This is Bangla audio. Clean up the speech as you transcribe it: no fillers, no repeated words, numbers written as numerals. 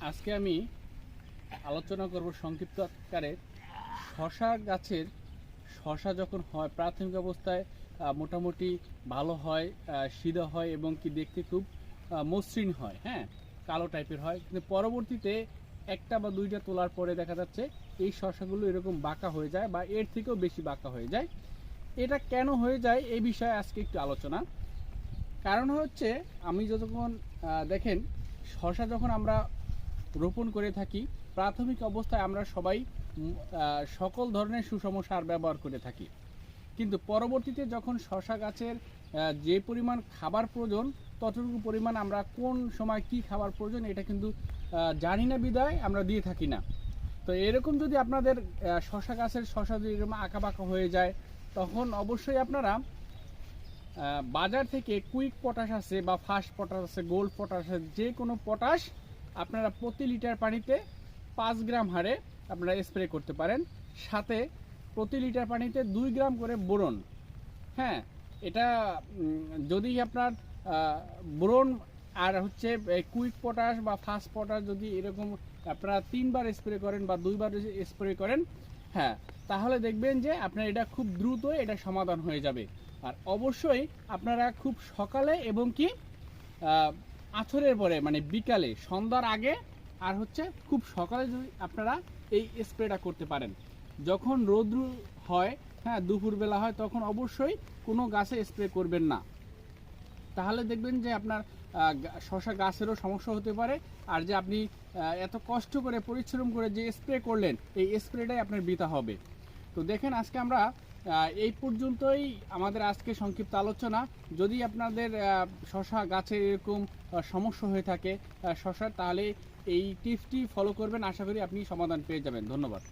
আজকে আমি আলোচনা করব সংক্ষিপ্ত আকারে শশা গাছের শশা যখন হয় প্রাথমিক অবস্থায় মোটামুটি ভালো হয়, সিধা হয় এবং কি দেখতে খুব মসৃণ হয়, হ্যাঁ, কালো টাইপের হয়, কিন্তু পরবর্তীতে একটা বা দুইটা তোলার পরে দেখা যাচ্ছে এই শশাগুলো এরকম বাঁকা হয়ে যায় বা এর থেকেও বেশি বাঁকা হয়ে যায়। এটা কেন হয়ে যায় এই বিষয়ে আজকে একটু আলোচনা। কারণ হচ্ছে আমি যতক্ষণ দেখেন শশা যখন আমরা রোপণ করে থাকি প্রাথমিক অবস্থায় আমরা সবাই সকল ধরনের সুষম সার ব্যবহার করে থাকি, কিন্তু পরবর্তীতে যখন শশা গাছের যে পরিমাণ খাবার প্রয়োজন ততটুকু পরিমাণ আমরা কোন সময় কি খাবার প্রয়োজন এটা কিন্তু জানি না, বিদায় আমরা দিয়ে থাকি না। তো এরকম যদি আপনাদের শশা গাছের শশা যদি এরকম আঁকা বাঁকা হয়ে যায় তখন অবশ্যই আপনারা বাজার থেকে কুইক পটাশ আছে বা ফাস্ট পটাশ আছে, গোল্ড পটাশ আছে, যে কোনো পটাশ আপনারা প্রতি লিটার পানিতে 5 গ্রাম হারে আপনারা স্প্রে করতে পারেন। সাথে প্রতি লিটার পানিতে 2 গ্রাম করে বোরন, হ্যাঁ, এটা যদি আপনার বোরন আর হচ্ছে কুইক পটাশ বা ফাস্ট পটাশ যদি এরকম আপনারা 3বার স্প্রে করেন বা 2বার স্প্রে করেন, হ্যাঁ, তাহলে দেখবেন যে আপনার এটা খুব দ্রুত এটা সমাধান হয়ে যাবে। আর অবশ্যই আপনারা খুব সকালে এবং কি আছরের পরে মানে বিকালে সন্ধ্যার আগে আর হচ্ছে খুব সকালে যদি আপনারা এই স্প্রেটা করতে পারেন। যখন রোদ্র হয়, হ্যাঁ, দুপুরবেলা হয়, তখন অবশ্যই কোনো গাছে স্প্রে করবেন না, তাহলে দেখবেন যে আপনার শশা গাছেরও সমস্যা হতে পারে। আর যে আপনি এত কষ্ট করে পরিশ্রম করে যে স্প্রে করলেন এই স্প্রেটাই আপনার বৃথা হবে। তো দেখেন আজকে আমরা এই পর্যন্তই আমাদের আজকে সংক্ষিপ্ত আলোচনা। যদি আপনাদের শশা গাছের এরকম সমস্যা হয়ে থাকে শশার, তাহলে এই টিপসটি ফলো করবেন, আশা করি আপনি সমাধান পেয়ে যাবেন। ধন্যবাদ।